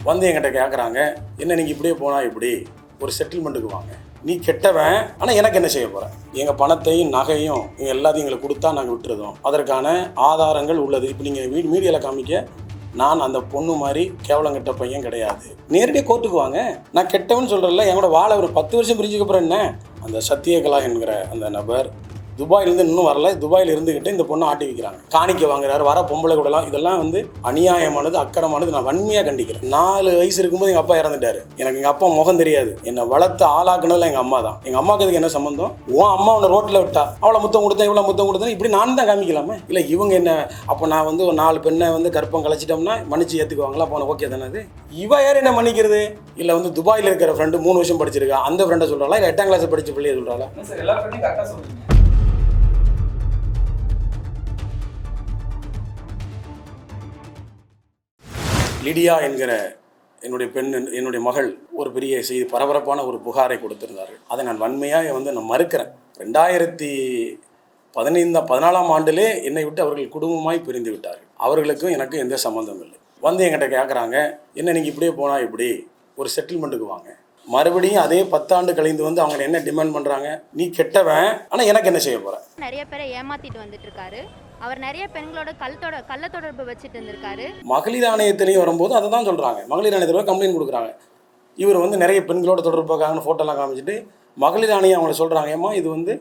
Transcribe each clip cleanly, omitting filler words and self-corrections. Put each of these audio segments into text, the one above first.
வந்து என்கிட்ட கேட்குறாங்க, என்ன நீங்கள் இப்படியே போனால் இப்படி ஒரு செட்டில்மெண்ட்டுக்கு வாங்க, நீ கெட்டவன், ஆனால் எனக்கு என்ன செய்ய போகிறேன், எங்கள் பணத்தையும் நகையும் நீங்கள் எல்லாத்தையும் எங்களுக்கு கொடுத்தா நாங்கள் விட்டுருதோம், அதற்கான ஆதாரங்கள் உள்ளது. இப்போ நீங்கள் மீடியாவில் காமிக்க நான் அந்த பொண்ணு மாதிரி கேவலம் கெட்ட பையன் கிடையாது. நேரடியாக கோர்ட்டுக்கு வாங்க. நான் கெட்டவன் சொல்கிறேன்ல, என் கூட வாழ ஒரு 10 வருஷம் பிரிஞ்சுக்கப்புறம் என்ன. அந்த சத்யகலா என்கிற அந்த நபர் துபாயிலேருந்து இன்னும் வரல, துபாயில் இருந்துக்கிட்டு இந்த பொண்ணை ஆட்டி வைக்கிறாங்க. காணிக்க வாங்குறாரு, வர பொம்பளை கூடலாம். இதெல்லாம் வந்து அநியாயமானது, அக்கறமானது. நான் வன்மையாக கண்டிக்கிறேன். 4 வயசு இருக்கும்போது எங்கள் அப்பா இறந்துட்டாரு. எனக்கு எங்கள் அப்பா முகம் தெரியாது. என்னை வளர்த்து ஆளாக்குனதில் எங்கள் அம்மா தான். எங்கள் அம்மாவுக்கு அதுக்கு என்ன சம்பந்தம்? உன் அம்மா உன்னை ரோட்டில் விட்டா, அவளை முத்தம் கொடுத்தேன், இவ்வளோ முத்தம் கொடுத்தேன், இப்படி நான் தான் காமிக்கலாமே. இல்லை இவங்க என்ன, அப்போ நான் வந்து ஒரு 4 பெண்ணை வந்து கற்பம் கலைச்சிட்டோம்னா மன்னிச்சு ஏற்றுக்குவாங்களா? அப்போ ஓகே தானே அது. இவ யார் என்ன மன்னிக்கிறது? இல்லை வந்து துபாயில் இருக்கிற ஃப்ரெண்டு 3 வருஷம் படிச்சிருக்கா, அந்த ஃப்ரெண்டை சொல்கிறாளா? இல்லை 8ஆம் கிளாஸ் படித்த பிள்ளைய சொல்கிறாளா? லிடியா என்கிற என்னுடைய மகள் ஒரு பெரிய செய்தி, பரபரப்பான ஒரு புகாரை கொடுத்திருந்தார்கள். அதை நான் வன்மையாக நான் மறுக்கிறேன். 2014ஆம் ஆண்டிலே என்னை விட்டு அவர்கள் குடும்பமாய் பிரிந்து விட்டார்கள். அவர்களுக்கும் எனக்கு எந்த சம்மந்தம் இல்லை. வந்து என்கிட்ட கேட்குறாங்க, என்ன நீங்கள் இப்படியே போனால் இப்படி ஒரு செட்டில்மெண்ட்டுக்கு வாங்க. மறுபடியும் அதே 10 ஆண்டு கழிந்து வந்து அவங்க என்ன டிமாண்ட் பண்ணுறாங்க, நீ கெட்டவன், ஆனால் எனக்கு என்ன செய்ய போகிறேன். நிறைய பேரை ஏமாத்திட்டு வந்துட்டு இருக்காரு. அவர் நிறைய பெண்களோட கள்ள தொடர்பு வச்சுட்டு இருந்திருக்காரு. மகளிர் ஆணையத்திலையும் வரும்போது அதை தான் சொல்கிறாங்க. மகளிர் ஆணையத்தில் கம்ப்ளைண்ட் கொடுக்குறாங்க. இவர் வந்து நிறைய பெண்களோட தொடர்பு பார்க்காங்கன்னு ஃபோட்டோலாம் காமிச்சிட்டு மகளிர் ஆணையம் அவங்கள சொல்கிறாங்க, ஏம்மா இது வந்து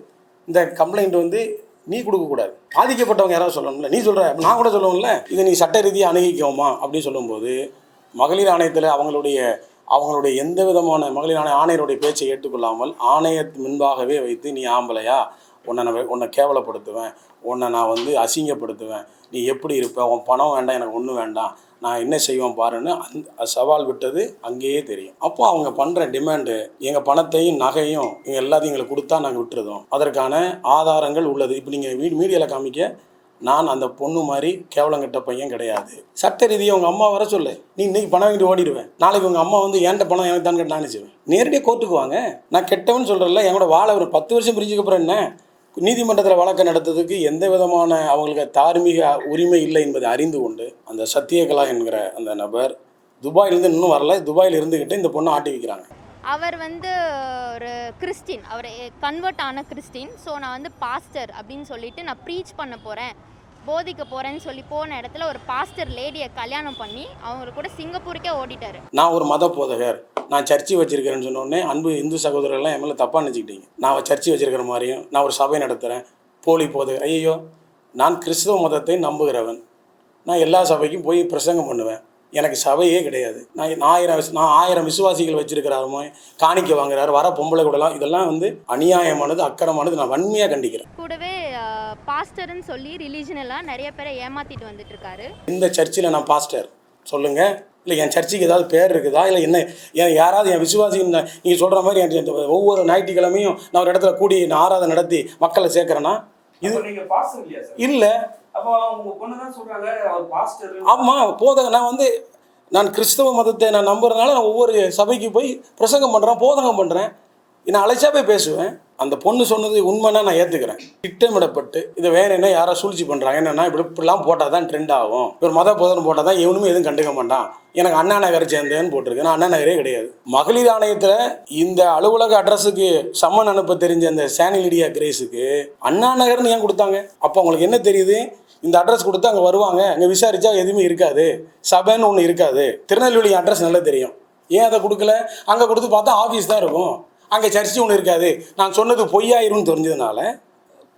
இந்த கம்ப்ளைண்ட் வந்து நீ கொடுக்கக்கூடாது, பாதிக்கப்பட்டவங்க யாராவது சொல்லணும்ல, நீ சொல்கிற, நான் கூட சொல்லுவோம்ல, இதை நீ சட்ட ரீதியாக அணுகிக்கோமா அப்படின்னு சொல்லும்போது மகளிர் ஆணையத்தில் அவங்களுடைய எந்த விதமான மகளிர் ஆணையருடைய பேச்சை ஏற்றுக்கொள்ளாமல் ஆணையத்து முன்பாகவே வைத்து, நீ ஆம்பளையா, உன்னை கேவலப்படுத்துவேன், உன்னை நான் வந்து அசிங்கப்படுத்துவேன், நீ எப்படி இருப்ப, உன் பணம் வேண்டாம், எனக்கு ஒன்றும் வேண்டாம், நான் என்ன செய்வேன் பாருன்னு சவால் விட்டது அங்கேயே தெரியும். அப்போ அவங்க பண்ணுற டிமாண்டு, எங்கள் பணத்தையும் நகையும் எங்கள் எல்லாத்தையும் எங்களுக்கு கொடுத்தா நாங்கள் விட்டுருதோம், அதற்கான ஆதாரங்கள் உள்ளது. இப்போ நீங்கள் மீடியாவில் காமிக்க நான் அந்த பொண்ணு மாதிரி கேவலம் கெட்ட பையன் கிடையாது. சட்ட ரீதியாக உங்கள் அம்மா வர சொல்லு, நீ இன்னைக்கு பணம் வாங்கிட்டு ஓடிடுவேன், நாளைக்கு உங்கள் அம்மா வந்து ஏன்ட்ட பணம் எனக்கு தான் கேட்டு நினச்சிவேன். நேரடியாக கோர்ட்டுக்கு வாங்க. நான் கெட்டவன் சொல்கிறேன்ல, என் கூட வாழ ஒரு 10 வருஷம் பிரிஞ்சுக்கப்புறம் என்ன. நீதிமன்றத்தில் வழக்கு நடத்துறதுக்கு எந்த விதமான அவங்களுக்கு தார்மீக உரிமை இல்லை என்பதை அறிந்து கொண்டு அந்த சத்யகலா என்கிற அந்த நபர் துபாயிலேருந்து இன்னும் வரல, துபாயில் இருந்துக்கிட்டு இந்த பொண்ணை ஆட்டி வைக்கிறாங்க. அவர் வந்து ஒரு கிறிஸ்டின், அவர் கன்வெர்ட் ஆன கிறிஸ்டின். ஸோ நான் வந்து பாஸ்டர் அப்படின்னு சொல்லிட்டு நான் ப்ரீச் பண்ண போகிறேன், போதிக்க போகிறேன்னு சொல்லி போன இடத்துல ஒரு பாஸ்டர் லேடியை கல்யாணம் பண்ணி அவங்க கூட சிங்கப்பூருக்கே ஓடிட்டாரு. நான் ஒரு மத போதகர், நான் சர்ச்சை வச்சிருக்கிறேன்னு சொன்னோடனே அன்பு இந்து சகோதரர்கள்லாம் என் மேலே தப்பாக நினச்சிக்கிட்டீங்க. நான் சர்ச்சை வச்சிருக்கிற மாதிரியும் நான் ஒரு சபை நடத்துகிறேன், போலி போதகர். ஐயோ, நான் கிறிஸ்தவ மதத்தை நம்புகிறவன், நான் எல்லா சபைக்கும் போய் பிரசங்கம் பண்ணுவேன், எனக்கு சபையே கிடையாது. நான் 1000 விசுவாசிகள் வச்சிருக்கிறாருமோ, காணிக்க வாங்குறாரு, வர பொம்பளை கூடலாம். இதெல்லாம் வந்து அநியாயமானது, அக்கறமானது. நான் வன்மையாக கண்டிக்கிறேன். கூடவே பாஸ்டர்னு சொல்லி ரிலீஜன் எல்லாம் நிறைய பேரை ஏமாத்திட்டு வந்துட்டு இருக்காரு. இந்த சர்ச்சில் நான் பாஸ்டர் சொல்லுங்க, இல்லை என் சர்ச்சுக்கு ஏதாவது பேர் இருக்குதா, இல்லை என்ன யாராவது என் விசுவாசி நீங்கள் சொல்கிற மாதிரி ஒவ்வொரு ஞாயிற்றுக்கிழமையும் நான் ஒரு இடத்துல கூடி நான் ஆராதனை நடத்தி மக்களை சேர்க்குறேன்னா இது இல்லை. ஆமாம், போதகம். நான் கிறிஸ்தவ மதத்தை நான் நம்புறதுனால நான் ஒவ்வொரு சபைக்கு போய் பிரசங்கம் பண்ணுறேன், போதகம் பண்ணுறேன், நான் அழைச்சா போய் பேசுவேன். அந்த பொண்ணு சொன்னது உண்மைன்னா நான் ஏற்றுக்கிறேன். திட்டமிடப்பட்டு இதை வேற என்ன யாரோ சூழ்ச்சி பண்ணுறாங்க, என்னென்னா இப்படிலாம் போட்டால் தான் ட்ரெண்ட் ஆகும், ஒரு மத போதனம் போட்டால் தான் எவனுமே எதுவும் கண்டுக்க மாட்டான், எனக்கு அண்ணா நகரை சேர்ந்தேன்னு போட்டிருக்கு. நான் அண்ணா நகரே கிடையாது. மகளிர் ஆணையத்தில் இந்த அலுவலக அட்ரஸுக்கு சம்மன் அனுப்ப தெரிஞ்ச அந்த சானி லிடியா கிரேஸுக்கு அண்ணா நகர்னு ஏன் கொடுத்தாங்க? அப்போ அவங்களுக்கு என்ன தெரியுது, இந்த அட்ரஸ் கொடுத்து அங்கே வருவாங்க, அங்கே விசாரித்தா எதுவுமே இருக்காது, சபைன்னு ஒன்று இருக்காது. திருநெல்வேலி அட்ரஸ் நல்லா தெரியும், ஏன் அதை கொடுக்கல? அங்கே கொடுத்து பார்த்தா ஆஃபீஸ் தான் இருக்கும், அங்கே சர்ச்சு ஒன்று இருக்காது. நான் சொன்னது பொய்யாயிரும்னு தெரிஞ்சதுனால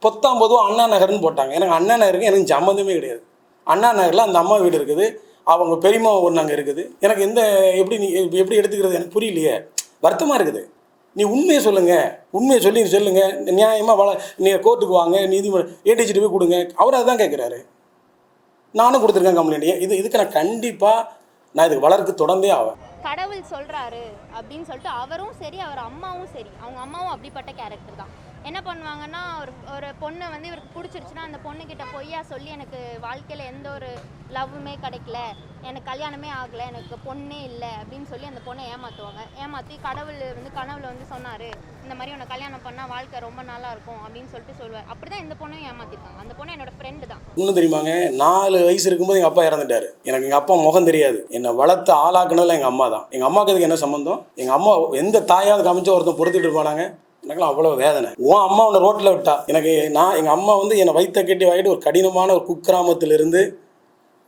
19 அண்ணா நகர்னு போட்டாங்க. எனக்கு அண்ணா நகருக்கு எனக்கு சம்மந்தமே கிடையாது. அண்ணா நகரில் அந்த அம்மா வீடு இருக்குது, அவங்க பெரியம்மா ஒன்று அங்கே இருக்குது. எனக்கு எப்படி எடுத்துக்கிறது எனக்கு புரியலையே, வருத்தமாக இருக்குது. நீ உண்மையை சொல்லுங்கள், உண்மையை சொல்லுங்கள், நியாயமாக நீங்கள் கோர்ட்டுக்கு வாங்க, நீதிமன்றம் ஏடிச்சிட்டு போய் கொடுங்க. அவர் அதுதான் கேட்குறாரு. நானும் கொடுத்துருக்கேன் கம்ப்ளைண்ட். இதுக்கு நான் கண்டிப்பாக நான் இதுக்கு வளர்க்கு தொடர்ந்தே ஆவேன். கடவுள் சொல்கிறாரு அப்படின்னு சொல்லிட்டு அவரும் சரி, அவர் அம்மாவும் சரி, அவங்க அம்மாவும் அப்படிப்பட்ட கேரக்டர் தான். என்ன பண்ணுவாங்கன்னா ஒரு ஒரு பொண்ணை வந்து இவருக்கு பிடிச்சிருச்சுன்னா அந்த பொண்ணுக்கிட்ட பொய்யா சொல்லி எனக்கு வாழ்க்கையில் எந்த ஒரு லவ்வுமே கிடைக்கல, எனக்கு கல்யாணமே ஆகலை, எனக்கு பொண்ணே இல்லை அப்படின்னு சொல்லி அந்த பொண்ணை ஏமாற்றுவாங்க. ஏமாற்றி கடவுள் வந்து கனவுல வந்து சொன்னார், இந்த மாதிரி உன்னை கல்யாணம் பண்ணால் வாழ்க்கை ரொம்ப நல்லா இருக்கும் அப்படின்னு சொல்லிட்டு சொல்லுவார். அப்படி தான் இந்த பொண்ணையும் ஏமாற்றிருக்காங்க. அந்த பொண்ணு என்னோட ஃப்ரெண்டு தான். இன்னும் தெரியுமாங்க, 4 வயசு இருக்கும்போது எங்கள் அப்பா இறந்துட்டாரு. எனக்கு எங்கள் அப்பா முகம் தெரியாது. என்னை வளர்த்து ஆளாக்குனதில் எங்கள் அம்மா தான். எங்கள் அம்மாவுக்கு அதுக்கு என்ன சம்மந்தம்? எங்கள் அம்மா எந்த தாயாவது காமிச்சு ஒருத்தன் பொறுத்துட்டு இருப்பானாங்க? எனக்குலாம் அவ்வளோ வேதனை. உன் அம்மா உன்னை ரோட்டில் விட்டா எனக்கு எங்கள் அம்மா வந்து என்னை வயிற்ற கட்டி வாங்கிட்டு ஒரு கடினமான ஒரு குக்கிராமத்திலிருந்து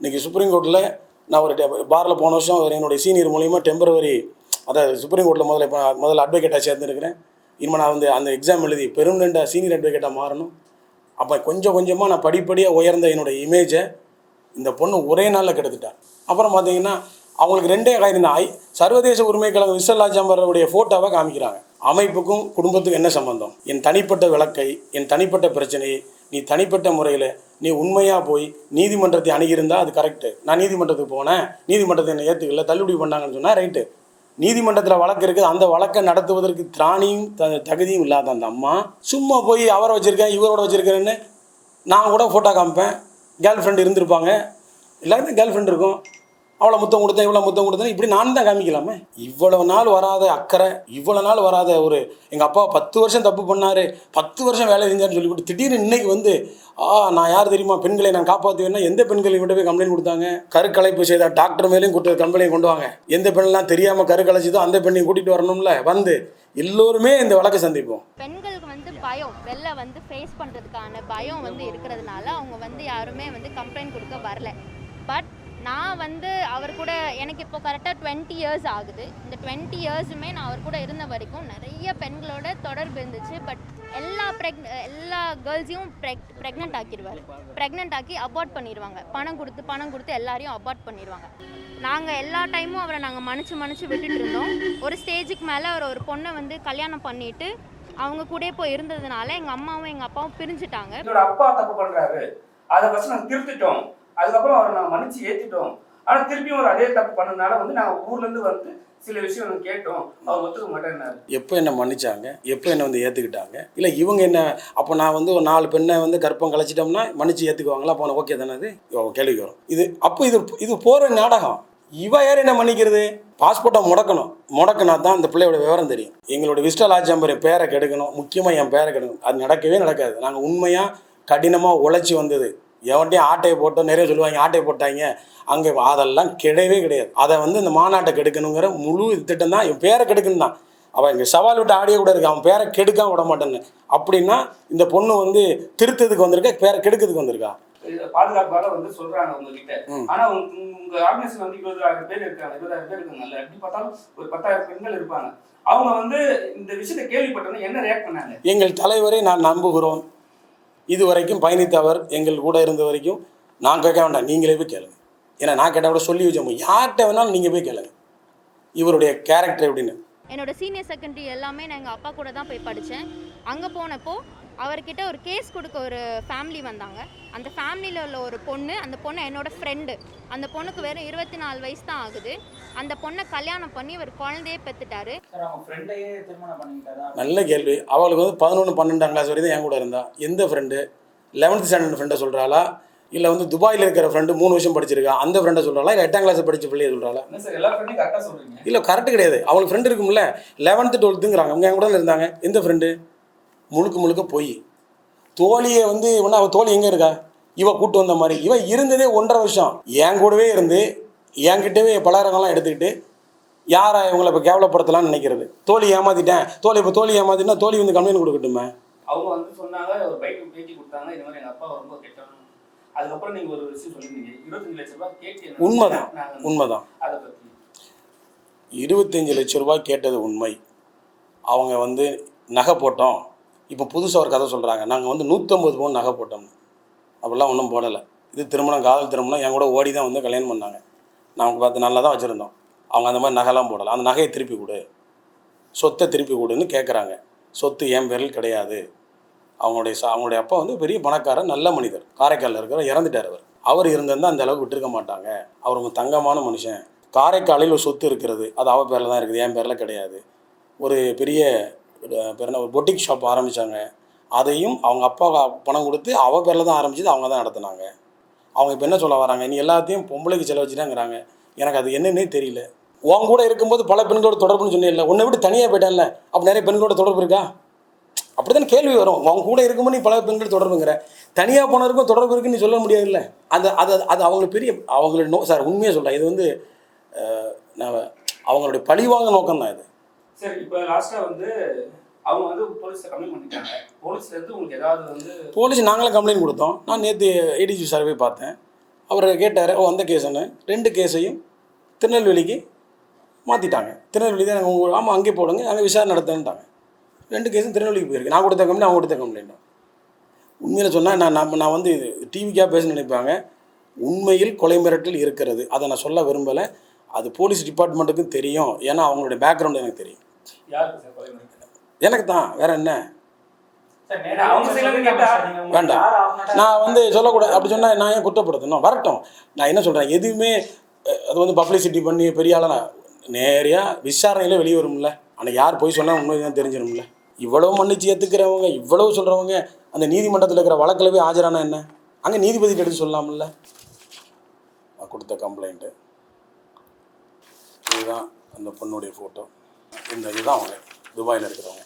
இன்றைக்கி சுப்ரீம் கோர்ட்டில் நான் ஒரு பாரில் போன வருஷம் என்னுடைய சீனியர் மூலிமா டெம்பரவரி அதாவது சுப்ரீம் கோர்ட்டில் முதல்ல அட்வொகேட்டாக சேர்ந்துருக்கிறேன். இனிமேல் நான் வந்து அந்த எக்ஸாம் எழுதி பெர்மனெண்ட்டாக சீனியர் அட்வொகேட்டாக மாறணும். அப்போ கொஞ்சம் கொஞ்சமாக நான் படிப்படியாக உயர்ந்த என்னுடைய இமேஜை இந்த பொண்ணு ஒரே நாளில் கெடுத்துட்டேன். அப்புறம் பார்த்தீங்கன்னா அவங்களுக்கு 2 காரியம் தான். சர்வதேச உரிமை கழகம் விசல்லாஜாம்பருடைய ஃபோட்டோவை காமிக்கிறாங்க. அமைப்புக்கும் குடும்பத்துக்கும் என்ன சம்பந்தம்? என் தனிப்பட்ட விளக்கை, என் தனிப்பட்ட பிரச்சனையை நீ தனிப்பட்ட முறையில் நீ உண்மையாக போய் நீதிமன்றத்தை அணுகியிருந்தால் அது கரெக்டு. நான் நீதிமன்றத்துக்கு போனேன், நீதிமன்றத்தை என்னை ஏற்றுக்கல, தள்ளுபடி பண்ணாங்கன்னு சொன்னால் ரைட்டு. நீதிமன்றத்தில் வழக்கு இருக்குது, அந்த வழக்கை நடத்துவதற்கு திராணியும் தகுதியும் இல்லாத அந்த அம்மா சும்மா போய் அவரை வச்சுருக்கேன் இவரோட வச்சுருக்கிறேன்னு நான் கூட ஃபோட்டோ காமிப்பேன். கேர்ள் ஃப்ரெண்டு இருந்திருப்பாங்க, எல்லாருமே கேர்ள் ஃப்ரெண்ட் இருக்கும். அவ்வளோ முத்தம் கொடுத்தேன், இவ்வளோ முத்தம் கொடுத்தேன், இப்படி நான் தான் காமிக்கலாமே. இவ்வளோ நாள் வராத அக்கறை, இவ்வளோ நாள் வராத ஒரு எங்கள் அப்பா 10 வருஷம் தப்பு பண்ணார், 10 வருஷம் வேலை செஞ்சார்னு சொல்லிவிட்டு திடீர்னு இன்னைக்கு வந்து நான் யார் தெரியுமா, பெண்களை நான் காப்பாற்றுவேன்னா எந்த பெண்களை விட்டு போய் கம்ப்ளைண்ட் கொடுத்தாங்க? கருக்கலைப்பு செய்த டாக்டர் மேலேயும் கம்ப்ளைண்ட் கொண்டு வாங்க. எந்த பெண்ணெல்லாம் தெரியாமல் கருக்கலைச்சதோ அந்த பெண்ணையும் கூட்டிகிட்டு வரணும்ல. வந்து எல்லோருமே இந்த வழக்கை சந்திப்போம். பெண்களுக்கு வந்து பயம், வெளில வந்து ஃபேஸ் பண்ணுறதுக்கான பயம் வந்து இருக்கிறதுனால அவங்க வந்து யாருமே வந்து கம்ப்ளைண்ட் கொடுக்க வரல. பட் நான் வந்து அவர் கூட எனக்கு இப்போ கரெக்டாக 20 இயர்ஸ் ஆகுது. இந்த 20 இயர்ஸுமே நான் அவர் கூட இருந்த வரைக்கும் நிறைய பெண்களோட தொடர்பு இருந்துச்சு. பட் எல்லா கேர்ள்ஸையும் ப்ரெக்னென்ட் ஆக்கிடுவார். ப்ரெக்னென்ட் ஆக்கி அபார்ட் பண்ணிடுவாங்க. பணம் கொடுத்து எல்லாரையும் அபார்ட் பண்ணிடுவாங்க. நாங்கள் எல்லா டைமும் அவரை நாங்கள் மன்னிச்சு விட்டுட்டு இருந்தோம். ஒரு ஸ்டேஜுக்கு மேலே அவர் ஒரு பொண்ணை வந்து கல்யாணம் பண்ணிட்டு அவங்க கூட போய் இருந்ததுனால எங்கள் அம்மாவும் எங்கள் அப்பாவும் பிரிஞ்சுட்டாங்க. என்னோட அப்பா தப்பு பண்ணுறாரு, அதை ஃபஸ்ட் நாங்கள் திருத்திட்டோம், அதுக்கப்புறம் அவரை நாங்கள் மன்னிச்சு ஏற்றிட்டோம். ஆனால் திருப்பியும் ஒரு அதே தப்பு பண்ணதுனால வந்து நாங்கள் ஊர்லேருந்து வந்து சில விஷயம் நாங்கள் கேட்டோம், அவர் ஒத்துக்க மாட்டேன்னாரு. எப்போ என்ன மன்னிச்சாங்க, எப்போ என்ன வந்து ஏற்றுக்கிட்டாங்க? இல்லை இவங்க என்ன அப்போ நான் வந்து ஒரு 4 பெண்ணை வந்து கற்பம் கலைச்சிட்டோம்னா மன்னிச்சு ஏற்றுக்குவாங்களா? அப்போ ஓகே தானே? அது கேள்விக்கு வரும். அப்போ இது போகிற நாடகம். இவ யார் என்ன மன்னிக்கிறது? பாஸ்போர்ட்டை முடக்கினா தான் இந்த பிள்ளையோட விவரம் தெரியும். எங்களோட விஸ்டலாஜாம்பர் பேரை கெடுக்கணும், முக்கியமாக என் பேரை கெடுக்கணும். அது நடக்கவே நடக்காது. நாங்கள் உண்மையாக கடினமாக உழைச்சி வந்தது. எவன்ட்டையும் ஆட்டையை போட்டோம், நிறைய சொல்லுவாங்க ஆட்டையை போட்டாங்க அங்கே, அதெல்லாம் கிடையவே கிடையாது. அதை வந்து இந்த மாநாட்டை கெடுக்கணுங்கிற முழு திட்டம் தான். என் பேரை கெடுக்கணும் தான். அவன் இங்கே சவால் விட்டு ஆடிய கூட இருக்கு, அவன் பேரை கெடுக்காம விட மாட்டேன்னு. அப்படின்னா இந்த பொண்ணு வந்து திருத்ததுக்கு வந்திருக்கா, பேரை கெடுக்கிறதுக்கு வந்திருக்கா? பாதுகாப்பாக வந்து சொல்றாங்க உங்ககிட்ட. ஆனா உங்க ஆர்கனைசேஷன் வந்து 20,000 பேர் இருக்காங்க, 20,000 பேர் இருக்காங்கல்ல, எப்படி பார்த்தாலும் ஒரு 10,000 பெண்கள் இருப்பாங்க. அவங்க வந்து இந்த விஷயத்தை கேள்விப்பட்டோன்னா என்ன ரியாக்ட் பண்ணாங்க? எங்கள் தலைவரை நான் நம்புகிறோம், இது வரைக்கும் பயணித்தவர் எங்கள் கூட இருந்த வரைக்கும் நான் கேட்க வேண்டாம், நீங்களே போய் கேளுங்க. ஏன்னா நான் கேட்டால் கூட சொல்லி வச்சோம், யார்கிட்ட வேணாலும் நீங்கள் போய் கேளுங்க இவருடைய கேரக்டர் எப்படின்னு. என்னோட சீனியர் செகண்டரி எல்லாமே நான் எங்கள் அப்பா கூட தான் போய் படித்தேன். அங்கே போனப்போ அவர்கிட்ட ஒரு கேஸ் கொடுக்க ஒரு ஃபேமிலி வந்தாங்க. அந்த ஃபேமிலியில் உள்ள ஒரு பொண்ணு, அந்த பொண்ணு என்னோடய ஃப்ரெண்டு. அந்த பொண்ணுக்கு வெறும் 24 வயசு தான் ஆகுது. அந்த பொண்ணை கல்யாணம் பண்ணி ஒரு குழந்தையே பெற்றுட்டாரு. நல்ல கேள்வி. அவளுக்கு வந்து 11, 12ஆம் கிளாஸ் வரைக்கும் என் கூட இருந்தா. எந்த ஃப்ரெண்டு? 11th ஸ்டாண்டர்ட் ஃப்ரெண்டை சொல்கிறாளா, இல்லை வந்து துபாயில் இருக்கிற ஃப்ரெண்டு 3 வருஷம் படிச்சிருக்கா அந்த ஃப்ரெண்டை சொல்கிறாளா, இல்லை 8ஆம் கிளாஸ் படித்த பிள்ளையை சொல்கிறாளா? இல்லை கரெக்டு கிடையாது. அவளுக்கு ஃப்ரெண்டு இருக்கும்ல, 11th 12ங்கிறாங்க. அவங்க என் கூட இருந்தாங்க. எந்த ஃப்ரெண்டு? முழுக்க போய் தோழியை வந்து ஒன்றா. அவள் தோழி எங்கே இருக்கா? இவ கூட்டு வந்த மாதிரி. இவன் இருந்ததே 1.5 வருஷம் என் கூடவே இருந்து என்கிட்டவே பலகாரங்கள்லாம் எடுத்துக்கிட்டு யாரை இவங்களை இப்போ கேவலப்படுத்தலாம்னு நினைக்கிறது. தோழி ஏமாத்திட்டேன், இப்போ தோழி ஏமாத்தினா தோழி வந்து கம்ப்ளைண்ட் கொடுக்கட்டுமே. அவங்க வந்து சொன்னாங்க, ஒரு பைக்கு பேட்டி கொடுத்தாங்க, இந்த மாதிரி எங்கள் அப்பா ரொம்ப கெட்டவன். அதுக்கப்புறம் நீங்கள் ஒரு விஷயம் சொல்லியிருந்தீங்க, 25 லட்ச ரூபாய் கேட்டு. உண்மைதான். அதை பற்றி 25 லட்ச ரூபாய் கேட்டது உண்மை. அவங்க வந்து நகை போட்டோம். இப்போ புதுசாக ஒரு கதை சொல்கிறாங்க, நாங்கள் வந்து 150 பவுன் நகை போட்டோம்னு. அப்படிலாம் ஒன்றும் போடலை. இது திருமணம், காதல் திருமணம். என் கூட ஓடி தான் வந்து கல்யாணம் பண்ணாங்க. நாங்கள் பார்த்து நல்லா தான் வச்சுருந்தோம். அவங்க அந்த மாதிரி நகைலாம் போடலை. அந்த நகையை திருப்பி கொடு, சொத்தை திருப்பி கொடுன்னு கேட்குறாங்க. சொத்து என் பேரில் கிடையாது. அவங்களுடைய அப்பா வந்து பெரிய பணக்காரர், நல்ல மனிதர், காரைக்காலில் இருக்கிற, இறந்துட்டார். அவர் இருந்திருந்தால் அந்த அளவுக்கு விட்டுருக்க மாட்டாங்க. அவர் ஒரு தங்கமான மனுஷன். காரைக்காலில் ஒரு சொத்து இருக்கிறது, அது அவள் பேரில் தான் இருக்குது, என் பேரில் கிடையாது. ஒரு பெரிய ஒரு பொட்டிக் ஷாப் ஆரம்பித்தாங்க. அதையும் அவங்க அப்பா பணம் கொடுத்து அவள் பேரில் தான் ஆரம்பிச்சது, அவங்க தான் நடத்துனாங்க. அவங்க இப்போ என்ன சொல்ல வராங்க, நீ எல்லாத்தையும் பொம்பளைக்கு செலவச்சுட்டாங்கிறாங்க. எனக்கு அது என்னன்னே தெரியல. உன் கூட இருக்கும்போது பல பெண்களோட தொடர்புன்னு சொன்னேன்ல, உன்னை விட்டு தனியாக போயிட்டேன்ல, அப்போ நிறைய பெண்களோட தொடர்பு இருக்கா? அப்படி தானே கேள்வி வரும். உன் கூட இருக்கும்போது நீ பல பெண்கள் தொடர்புங்கிற, தனியாக போனவருக்கும் தொடர்பு இருக்குன்னு நீ சொல்ல முடியாதுல்ல. அது அது அது அவங்களுக்கு பெரிய அவங்களோட சார் உண்மையாக சொல்கிறேன், இது வந்து நான் அவங்களுடைய பழிவாங்க நோக்கம் தான் இது. சரி, இப்போ லாஸ்ட்டாக வந்து அவங்க வந்து போலீஸில் கம்ப்ளைண்ட் பண்ணிட்டாங்க. போலீஸ்லேருந்து உங்களுக்கு ஏதாவது வந்து போலீஸ் நாங்களும் கம்ப்ளைண்ட் கொடுத்தோம். நான் நேற்று ஏடிஜி சர்வே பார்த்தேன். அவர் கேட்டார், அந்த கேஸுன்னு 2 கேஸையும் திருநெல்வேலிக்கு மாற்றிட்டாங்க. திருநெல்வேலி தான் நாங்கள் ஆமாம் அங்கே போடுங்க, அங்கே விசாரணை நடத்துன்ட்டாங்க. 2 கேஸும் திருநெல்வேலிக்கு போயிருக்கு. நான் கொடுத்த கம்ப்ளைண்ட், அவங்க கொடுத்த கம்ப்ளைண்ட். உண்மையில் சொன்னால் நான் வந்து டிவிக்காக பேச நினைப்பாங்க. உண்மையில் கொலை மிரட்டல் இருக்கிறது. அதை நான் சொல்ல விரும்பலை. அது போலீஸ் டிபார்ட்மெண்ட்டுக்கும் தெரியும். ஏன்னா அவங்களுடைய பேக்ரவுண்டு எனக்கு தெரியும். யாருக்கு சார் கொலை மிரட்டல்? எனக்கு தான், வேற என்ன அவங்க சைடுல கேட்டா வேண்டாம். நான் வந்து சொல்லக்கூடாது. அப்படி சொன்னால் நான் ஏன் குற்றப்படுத்தணும்? வரட்டும். நான் என்ன சொல்கிறேன், எதுவுமே அது வந்து பப்ளிசிட்டி பண்ணி பெரிய ஆளாக நேரையாக விசாரணையில் வெளியே வரும்ல. ஆனால் யார் போய் சொன்னால் உண்மை தான் தெரிஞ்சிடும்ல. இவ்வளோ மன்னிச்சு ஏற்றுக்கிறவங்க, இவ்வளவு சொல்கிறவங்க அந்த நீதிமன்றத்தில் இருக்கிற வழக்கில் போய் ஆஜரானா என்ன? அங்கே நீதிபதிட்டு எடுத்து சொல்லலாம்ல. நான் கொடுத்த கம்ப்ளைண்ட்டு இதுதான், அந்த பொண்ணுடைய ஃபோட்டோ. இதுதான் அவங்க துபாயில் இருக்கிறவங்க.